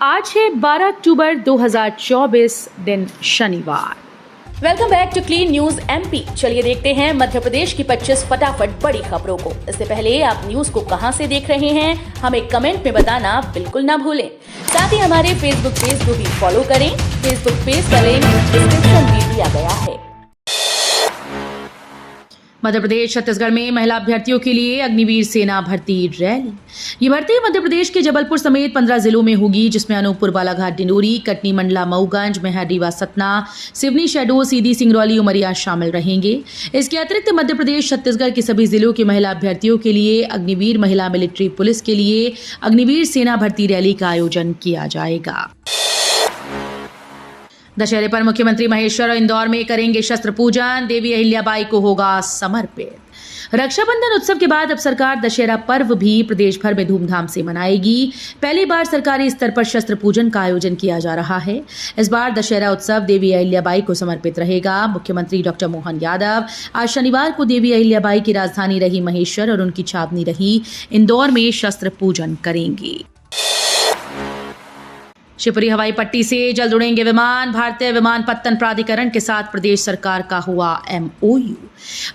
आज है 12 अक्टूबर 2024 दिन शनिवार। Welcome back to Clean News MP. चलिए देखते हैं मध्य प्रदेश की 25 फटाफट बड़ी खबरों को। इससे पहले आप न्यूज को कहां से देख रहे हैं हमें कमेंट में बताना बिल्कुल ना भूलें। साथ ही हमारे फेसबुक पेज को भी फॉलो करें। फेसबुक पेज का लिंक डिस्क्रिप्शन में दिया गया है। मध्य प्रदेश छत्तीसगढ़ में महिला अभ्यर्थियों के लिए अग्निवीर सेना भर्ती रैली। ये भर्ती मध्य प्रदेश के जबलपुर समेत 15 जिलों में होगी, जिसमें अनूपपुर, बालाघाट, डिंडोरी, कटनी, मंडला, मऊगंज, मैहर, रीवा, सतना, सिवनी, शहडोल, सीधी, सिंगरौली, उमरिया शामिल रहेंगे। इसके अतिरिक्त मध्य प्रदेश छत्तीसगढ़ के सभी जिलों की महिला अभ्यर्थियों के लिए अग्निवीर महिला मिलिट्री पुलिस के लिए अग्निवीर सेना भर्ती रैली का आयोजन किया जाएगा। दशहरे पर मुख्यमंत्री महेश्वर और इंदौर में करेंगे शस्त्र पूजन। देवी अहिल्याबाई को होगा समर्पित। रक्षाबंधन उत्सव के बाद अब सरकार दशहरा पर्व भी प्रदेश भर में धूमधाम से मनाएगी। पहली बार सरकारी स्तर पर शस्त्र पूजन का आयोजन किया जा रहा है। इस बार दशहरा उत्सव देवी अहिल्याबाई को समर्पित रहेगा। मुख्यमंत्री डॉक्टर मोहन यादव आज शनिवार को देवी अहिल्याबाई की राजधानी रही महेश्वर और उनकी छावनी रही इंदौर में शस्त्र पूजन करेंगे। शिवपुरी हवाई पट्टी से जल्द उड़ेंगे विमान। भारतीय विमानपत्तन प्राधिकरण के साथ प्रदेश सरकार का हुआ MOU।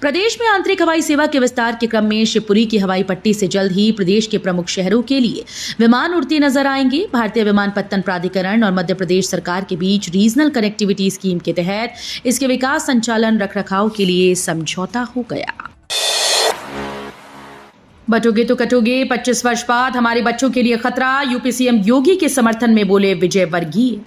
प्रदेश में आंतरिक हवाई सेवा के विस्तार के क्रम में शिवपुरी की हवाई पट्टी से जल्द ही प्रदेश के प्रमुख शहरों के लिए विमान उड़ते नजर आएंगे। भारतीय विमानपत्तन प्राधिकरण और मध्य प्रदेश सरकार के बीच रीजनल कनेक्टिविटी स्कीम के तहत इसके विकास, संचालन, रखरखाव के लिए समझौता हो गया। बटोगे तो कटोगे, 25 वर्ष बाद हमारे बच्चों के लिए खतरा। यूपी सीएम योगी के समर्थन में बोले विजयवर्गीय।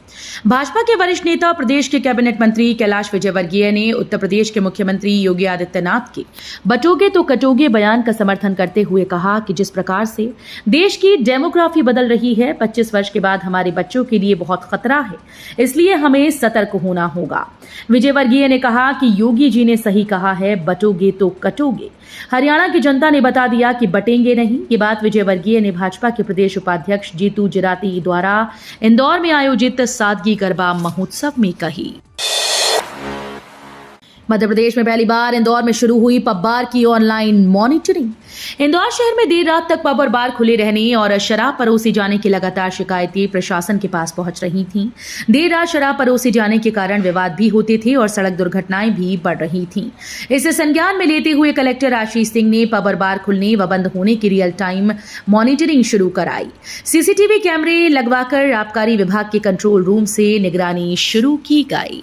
भाजपा के वरिष्ठ नेता और प्रदेश के कैबिनेट मंत्री कैलाश विजयवर्गीय ने उत्तर प्रदेश के मुख्यमंत्री योगी आदित्यनाथ के बटोगे तो कटोगे बयान का समर्थन करते हुए कहा कि जिस प्रकार से देश की डेमोग्राफी बदल रही है, 25 वर्ष के बाद हमारे बच्चों के लिए बहुत खतरा है, इसलिए हमें सतर्क होना होगा। विजयवर्गीय ने कहा कि योगी जी ने सही कहा है, बटोगे तो कटोगे। हरियाणा की जनता ने बता दिया कि बटेंगे नहीं। ये बात विजयवर्गीय ने भाजपा के प्रदेश उपाध्यक्ष जीतू जिराती द्वारा इंदौर में आयोजित सादगी गरबा महोत्सव में कही। मध्य प्रदेश में पहली बार इंदौर में शुरू हुई पब बार की ऑनलाइन मॉनिटरिंग। इंदौर शहर में देर रात तक पब और बार खुले रहने और शराब परोसी जाने की लगातार शिकायतें प्रशासन के पास पहुंच रही थीं। देर रात शराब परोसी जाने के कारण विवाद भी होते थे और सड़क दुर्घटनाएं भी बढ़ रही थीं। इसे संज्ञान में लेते हुए कलेक्टर आशीष सिंह ने पब और बार खुलने व बंद होने की रियल टाइम मॉनिटरिंग शुरू कराई। सीसीटीवी कैमरे लगवाकर आबकारी विभाग के कंट्रोल रूम से निगरानी शुरू की गई।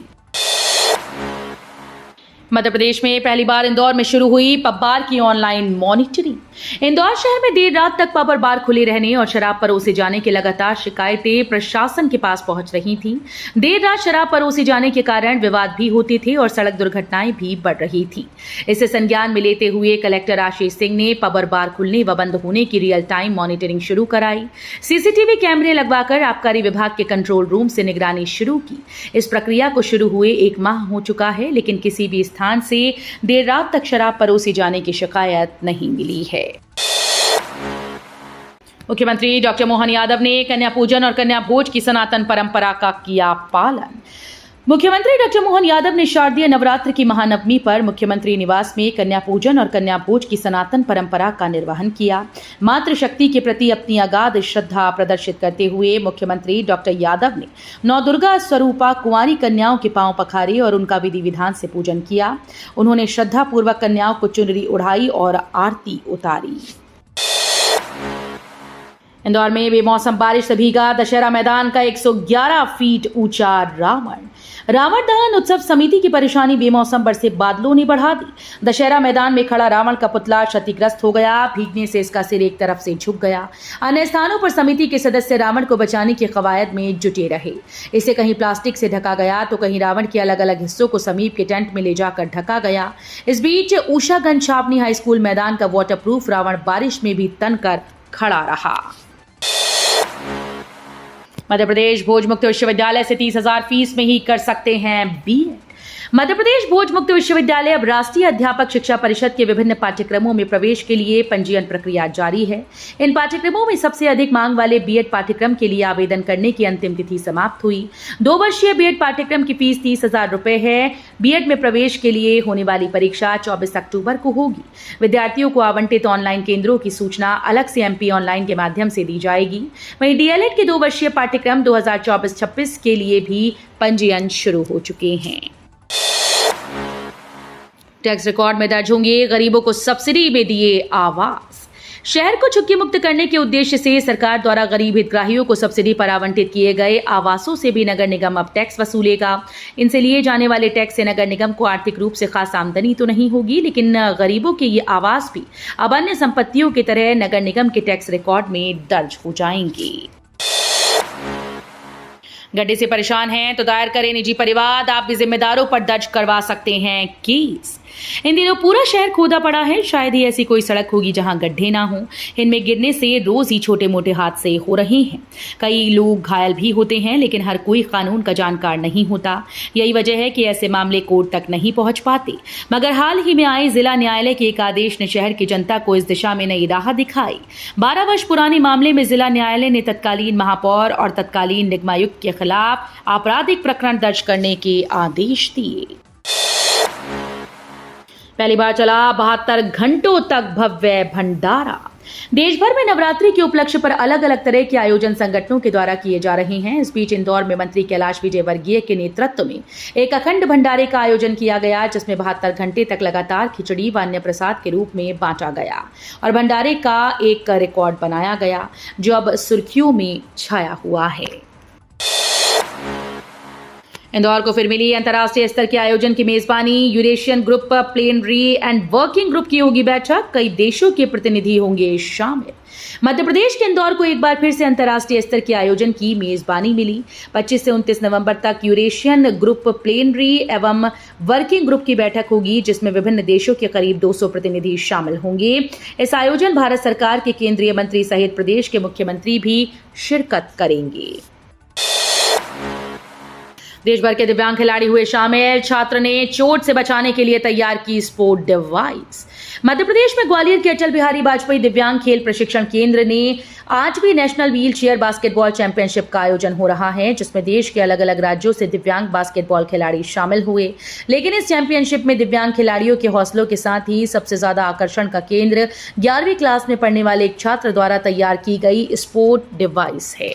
मध्य प्रदेश में पहली बार इंदौर में शुरू हुई पब बार की ऑनलाइन मॉनिटरिंग। इंदौर शहर में देर रात तक पब और बार खुले रहने और शराब परोसे जाने की लगातार शिकायतें प्रशासन के पास पहुंच रही थीं। देर रात शराब परोसे जाने के कारण विवाद भी होते थे और सड़क दुर्घटनाएं भी बढ़ रही थी। इसे संज्ञान में लेते हुए कलेक्टर आशीष सिंह ने पब और बार खुलने व बंद होने की रियल टाइम मॉनिटरिंग शुरू कराई। सीसीटीवी कैमरे लगवाकर आबकारी विभाग के कंट्रोल रूम से निगरानी शुरू की। इस प्रक्रिया को शुरू हुए 1 माह हो चुका है, लेकिन किसी भी स्थान से देर रात तक शराब परोसी जाने की शिकायत नहीं मिली है। मुख्यमंत्री डॉक्टर मोहन यादव ने कन्या पूजन और कन्या भोज की सनातन परंपरा का किया पालन। मुख्यमंत्री डॉक्टर मोहन यादव ने शारदीय नवरात्र की महानवमी पर मुख्यमंत्री निवास में कन्या पूजन और कन्या भोज की सनातन परंपरा का निर्वहन किया। मातृशक्ति के प्रति अपनी अगाध श्रद्धा प्रदर्शित करते हुए मुख्यमंत्री डॉक्टर यादव ने नवदुर्गा स्वरूपा कुंवारी कन्याओं के पांव पखारे और उनका विधि विधान से पूजन किया। उन्होंने श्रद्धापूर्वक कन्याओं को चुनरी उड़ाई और आरती उतारी। इंदौर में बेमौसम बारिश से भीगा दशहरा मैदान का 111 फीट ऊंचा रावण दहन उत्सव समिति की परेशानी बेमौसम बरसे बादलों ने बढ़ा दी। दशहरा मैदान में खड़ा रावण का पुतला क्षतिग्रस्त हो गया। भीगने से इसका सिर एक तरफ से झुक गया। अन्य स्थानों पर समिति के सदस्य रावण को बचाने की कवायद में जुटे रहे। इसे कहीं प्लास्टिक से ढका गया तो कहीं रावण के अलग अलग हिस्सों को समीप के टेंट में ले जाकर ढका गया। इस बीच उषागंज छावनी हाई स्कूल मैदान का वाटरप्रूफ रावण बारिश में भी तनकर खड़ा रहा। मध्य प्रदेश भोज मुक्त विश्वविद्यालय से 30,000 फीस में ही कर सकते हैं BEd। मध्य प्रदेश भोज मुक्त विश्वविद्यालय अब राष्ट्रीय अध्यापक शिक्षा परिषद के विभिन्न पाठ्यक्रमों में प्रवेश के लिए पंजीयन प्रक्रिया जारी है। इन पाठ्यक्रमों में सबसे अधिक मांग वाले बीएड पाठ्यक्रम के लिए आवेदन करने की अंतिम तिथि समाप्त हुई। 2 वर्षीय बीएड पाठ्यक्रम की फीस 30,000 रुपए है। बीएड में प्रवेश के लिए होने वाली परीक्षा 24 अक्टूबर को होगी। विद्यार्थियों को आवंटित ऑनलाइन केंद्रों की सूचना अलग से एमपी ऑनलाइन के माध्यम से दी जाएगी। वहीं डीएलएड के 2 वर्षीय पाठ्यक्रम 2024-26 के लिए भी पंजीयन शुरू हो चुके हैं। टैक्स रिकॉर्ड में दर्ज होंगे गरीबों को सब्सिडी में दिए आवास। शहर को झुग्गी मुक्त करने के उद्देश्य से सरकार द्वारा गरीब हितग्राहियों को सब्सिडी पर आवंटित किए गए आवासों से भी नगर निगम अब टैक्स वसूलेगा। इनसे लिए जाने वाले टैक्स से नगर निगम को आर्थिक रूप से खास आमदनी तो नहीं होगी, लेकिन गरीबों के ये आवास भी अब अन्य संपत्तियों की तरह नगर निगम के टैक्स रिकॉर्ड में दर्ज हो जाएंगे। गड्ढे से परेशान हैं तो दायर करें निजी परिवाद, आप भी जिम्मेदारों पर दर्ज करवा सकते हैं केस। इन दिनों पूरा शहर खोदा पड़ा है। शायद ही ऐसी कोई सड़क होगी जहां गड्ढे ना हो। इनमें गिरने से रोज ही छोटे मोटे हादसे हो रहे हैं। कई लोग घायल भी होते हैं, लेकिन हर कोई कानून का जानकार नहीं होता। यही वजह है कि ऐसे मामले कोर्ट तक नहीं पहुंच पाते। मगर हाल ही में आए जिला न्यायालय के एक आदेश ने शहर की जनता को इस दिशा में नई राह दिखाई। 12 वर्ष पुराने मामले में जिला न्यायालय ने तत्कालीन महापौर और तत्कालीन निगमायुक्त के खिलाफ आपराधिक प्रकरण दर्ज करने के आदेश दिए। पहली बार चला 72 घंटों तक भव्य भंडारा। देश भर में नवरात्रि के उपलक्ष्य पर अलग अलग तरह के आयोजन संगठनों के द्वारा किए जा रहे हैं। इस बीच इंदौर में मंत्री कैलाश विजयवर्गीय के नेतृत्व में एक अखंड भंडारे का आयोजन किया गया, जिसमें 72 घंटे तक लगातार खिचड़ी व अन्य प्रसाद के रूप में बांटा गया और भंडारे का एक रिकॉर्ड बनाया गया, जो अब सुर्खियों में छाया हुआ है। इंदौर को फिर मिली अंतर्राष्ट्रीय स्तर के आयोजन की मेजबानी। Eurasian group plenary and working group की होगी बैठक। कई देशों के प्रतिनिधि होंगे शामिल। मध्य प्रदेश के इंदौर को एक बार फिर से अंतर्राष्ट्रीय स्तर के आयोजन की मेजबानी मिली। 25 से 29 नवंबर तक यूरेशियन ग्रुप प्लेनरी एवं वर्किंग ग्रुप की बैठक होगी, जिसमें विभिन्न देशों के करीब 200 प्रतिनिधि शामिल होंगे। इस आयोजन भारत सरकार के केंद्रीय मंत्री सहित प्रदेश के मुख्यमंत्री भी शिरकत करेंगे। देश भर के दिव्यांग खिलाड़ी हुए शामिल। छात्र ने चोट से बचाने के लिए तैयार की स्पोर्ट डिवाइस। मध्य प्रदेश में ग्वालियर के अटल बिहारी वाजपेयी दिव्यांग खेल प्रशिक्षण केंद्र ने आज भी national wheel chair basketball championship का आयोजन हो रहा है, जिसमें देश के अलग अलग राज्यों से दिव्यांग बास्केटबॉल खिलाड़ी शामिल हुए। लेकिन इस चैंपियनशिप में दिव्यांग खिलाड़ियों के हौसलों के साथ ही सबसे ज्यादा आकर्षण का केंद्र 11वीं क्लास में पढ़ने वाले एक छात्र द्वारा तैयार की गई स्पोर्ट डिवाइस है।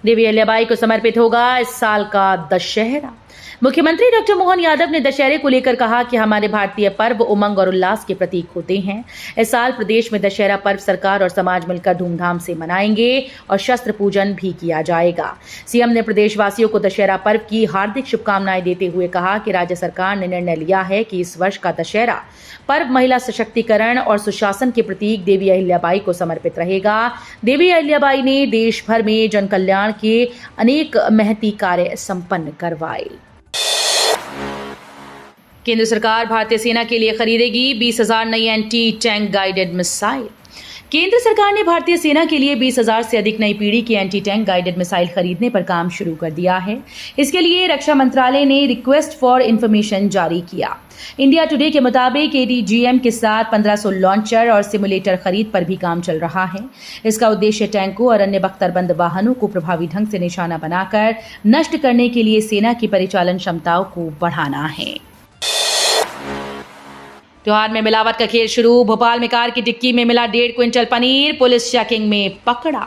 देवी अहिल्याबाई को समर्पित होगा इस साल का दशहरा। मुख्यमंत्री डॉक्टर मोहन यादव ने दशहरे को लेकर कहा कि हमारे भारतीय पर्व उमंग और उल्लास के प्रतीक होते हैं। इस साल प्रदेश में दशहरा पर्व सरकार और समाज मिलकर धूमधाम से मनाएंगे और शस्त्र पूजन भी किया जाएगा। सीएम ने प्रदेशवासियों को दशहरा पर्व की हार्दिक शुभकामनाएं देते हुए कहा कि राज्य सरकार ने निर्णय लिया है कि इस वर्ष का दशहरा पर्व महिला सशक्तिकरण और सुशासन के प्रतीक देवी अहिल्याबाई को समर्पित रहेगा। देवी अहिल्याबाई ने देश भर में जन कल्याण के अनेक महती कार्य संपन्न करवाए। केंद्र सरकार भारतीय सेना के लिए खरीदेगी 20,000 नई एंटी टैंक गाइडेड मिसाइल। केंद्र सरकार ने भारतीय सेना के लिए 20,000 से अधिक नई पीढ़ी की एंटी टैंक गाइडेड मिसाइल खरीदने पर काम शुरू कर दिया है। इसके लिए रक्षा मंत्रालय ने रिक्वेस्ट फॉर इंफॉर्मेशन जारी किया। इंडिया टुडे के मुताबिक एडीजीएम के साथ 1500 लॉन्चर और सिमुलेटर खरीद पर भी काम चल रहा है। इसका उद्देश्य टैंकों और अन्य बख्तरबंद वाहनों को प्रभावी ढंग से निशाना बनाकर नष्ट करने के लिए सेना की परिचालन क्षमताओं को बढ़ाना है। त्योहार में मिलावट का खेल शुरू। भोपाल में कार की डिक्की में मिला 1.5 क्विंटल पनीर, पुलिस चेकिंग में पकड़ा।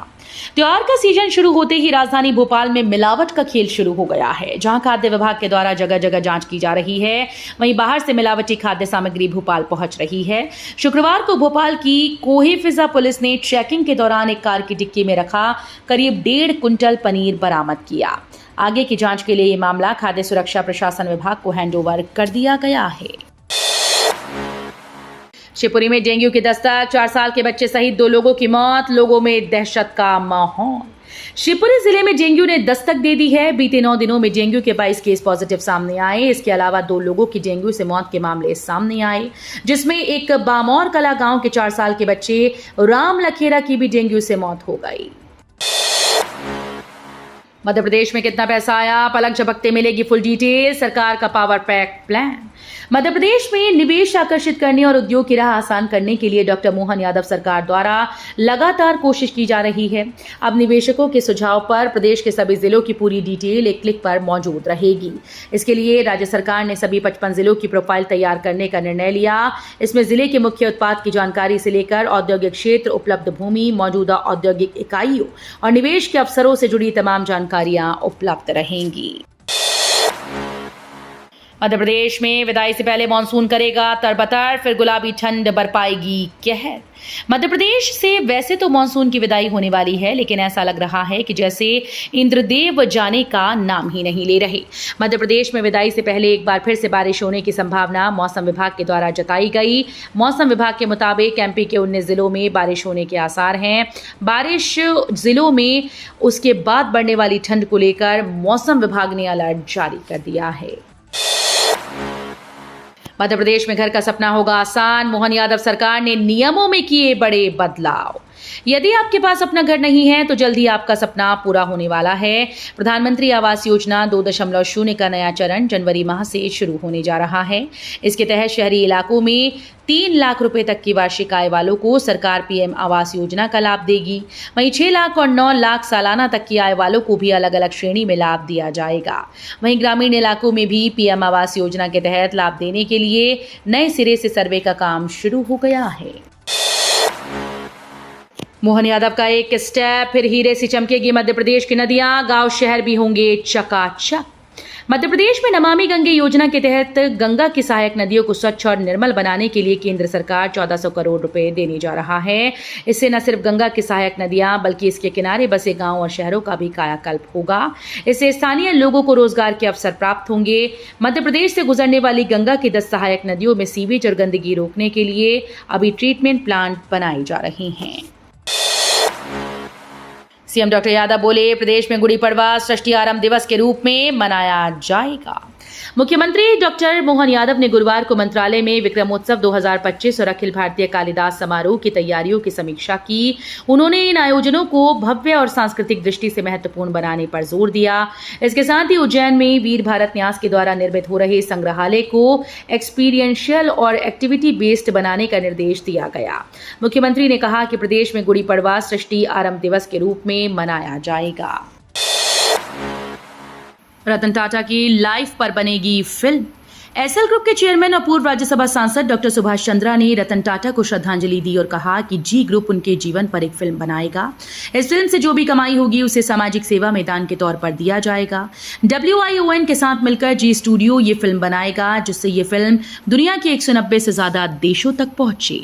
त्योहार का सीजन शुरू होते ही राजधानी भोपाल में मिलावट का खेल शुरू हो गया है। जहां खाद्य विभाग के द्वारा जगह जगह जांच की जा रही है, वहीं बाहर से मिलावटी खाद्य सामग्री भोपाल पहुंच रही है। शुक्रवार को भोपाल की कोहे फिजा पुलिस ने चेकिंग के दौरान एक कार की डिक्की में रखा करीब 1.5 क्विंटल पनीर बरामद किया। आगे की जांच के लिए ये मामला खाद्य सुरक्षा प्रशासन विभाग को हैंडओवर कर दिया गया है। शिवपुरी में डेंगू की दस्तक, 4 साल के बच्चे सहित 2 लोगों की मौत। लोगों में दहशत का माहौल। शिवपुरी जिले में डेंगू ने दस्तक दे दी है। बीते 9 दिनों में डेंगू के 22 केस पॉजिटिव सामने आए। इसके अलावा 2 लोगों की डेंगू से मौत के मामले सामने आए, जिसमें एक बामौर कला गांव के 4 साल के बच्चे राम लखेरा की भी डेंगू से मौत हो गई। मध्य प्रदेश में कितना पैसा आया, पलक झपकते मिलेगी फुल डिटेल। सरकार का power pack plan. Madhya Pradesh में निवेश आकर्षित करने और उद्योग की राह आसान करने के लिए डॉक्टर मोहन यादव सरकार द्वारा लगातार कोशिश की जा रही है। अब निवेशकों के सुझाव पर प्रदेश के सभी जिलों की पूरी डिटेल एक क्लिक पर मौजूद रहेगी। इसके लिए राज्य सरकार ने सभी 55 जिलों की प्रोफाइल तैयार करने का निर्णय लिया। इसमें जिले के मुख्य उत्पाद की जानकारी से लेकर औद्योगिक क्षेत्र, उपलब्ध भूमि, मौजूदा औद्योगिक इकाइयों और निवेश के अवसरों से जुड़ी तमाम जानकारियां उपलब्ध रहेंगी। मध्य प्रदेश में विदाई से पहले मानसून करेगा तरबतर, फिर गुलाबी ठंड बरपाएगी कहर। मध्य प्रदेश से वैसे तो मानसून की विदाई होने वाली है, लेकिन ऐसा लग रहा है कि जैसे इंद्रदेव जाने का नाम ही नहीं ले रहे। मध्य प्रदेश में विदाई से पहले एक बार फिर से बारिश होने की संभावना मौसम विभाग के द्वारा जताई गई। मौसम विभाग के मुताबिक एमपी के 19 जिलों में बारिश होने के आसार हैं। बारिश जिलों में उसके बाद बढ़ने वाली ठंड को लेकर मौसम विभाग ने अलर्ट जारी कर दिया है। मध्य प्रदेश में घर का सपना होगा आसान। मोहन यादव सरकार ने नियमों में किए बड़े बदलाव। यदि आपके पास अपना घर नहीं है तो जल्दी आपका सपना पूरा होने वाला है। प्रधानमंत्री आवास योजना 2.0 का नया चरण जनवरी माह से शुरू होने जा रहा है। इसके तहत शहरी इलाकों में 3 लाख रुपए तक की वार्षिक आय वालों को सरकार पीएम आवास योजना का लाभ देगी। वहीं 6 लाख और 9 लाख सालाना तक की आय वालों को भी अलग अलग श्रेणी में लाभ दिया जाएगा। वहीं ग्रामीण इलाकों में भी पीएम आवास योजना के तहत लाभ देने के लिए नए सिरे से सर्वे का काम शुरू हो गया है। मोहन यादव का एक स्टेप, फिर हीरे से चमकेगी मध्य प्रदेश की नदियां, गांव शहर भी होंगे चकाचक। मध्य प्रदेश में नमामि गंगे योजना के तहत गंगा की सहायक नदियों को स्वच्छ और निर्मल बनाने के लिए केंद्र सरकार 1400 करोड़ रुपए देने जा रहा है। इससे न सिर्फ गंगा की सहायक नदियां बल्कि इसके किनारे बसे गांव और शहरों का भी कायाकल्प होगा। इससे स्थानीय लोगों को रोजगार के अवसर प्राप्त होंगे। मध्य प्रदेश से गुजरने वाली गंगा की 10 सहायक नदियों में सीवेज और गंदगी रोकने के लिए अभी ट्रीटमेंट प्लांट बनाए जा रहे हैं। सीएम डॉक्टर यादव बोले, प्रदेश में गुड़ी पड़वा सृष्टि आरंभ दिवस के रूप में मनाया जाएगा। मुख्यमंत्री डॉक्टर मोहन यादव ने गुरुवार को मंत्रालय में विक्रमोत्सव 2025 और अखिल भारतीय कालिदास समारोह की तैयारियों की समीक्षा की। उन्होंने इन आयोजनों को भव्य और सांस्कृतिक दृष्टि से महत्वपूर्ण बनाने पर जोर दिया। इसके साथ ही उज्जैन में वीर भारत न्यास के द्वारा निर्मित हो रहे संग्रहालय को एक्सपीरियंशियल और एक्टिविटी बेस्ड बनाने का निर्देश दिया गया। मुख्यमंत्री ने कहा कि प्रदेश में गुड़ी पड़वा सृष्टि आरंभ दिवस के रूप में मनाया जाएगा। रतन टाटा की लाइफ पर बनेगी फिल्म। एसएल ग्रुप के चेयरमैन और पूर्व राज्यसभा सांसद डॉक्टर सुभाष चंद्रा ने रतन टाटा को श्रद्धांजलि दी और कहा कि जी ग्रुप उनके जीवन पर एक फिल्म बनाएगा। इस फिल्म से जो भी कमाई होगी उसे सामाजिक सेवा में दान के तौर पर दिया जाएगा। WION के साथ मिलकर जी स्टूडियो ये फिल्म बनाएगा, जिससे ये फिल्म दुनिया के 190 से ज्यादा देशों तक पहुंचे।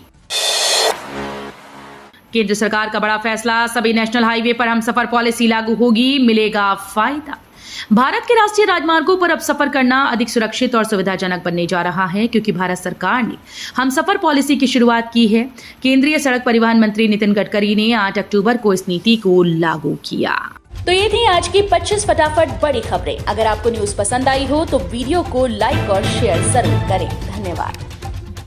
केंद्र सरकार का बड़ा फैसला, सभी नेशनल हाईवे पर हमसफर पॉलिसी लागू होगी, मिलेगा फायदा। भारत के राष्ट्रीय राजमार्गों पर अब सफर करना अधिक सुरक्षित और सुविधाजनक बनने जा रहा है, क्योंकि भारत सरकार ने हमसफर पॉलिसी की शुरुआत की है। केंद्रीय सड़क परिवहन मंत्री नितिन गडकरी ने 8 अक्टूबर को इस नीति को लागू किया। तो ये थी आज की 25 फटाफट बड़ी खबरें। अगर आपको न्यूज पसंद आई हो तो वीडियो को लाइक और शेयर जरूर करें। धन्यवाद।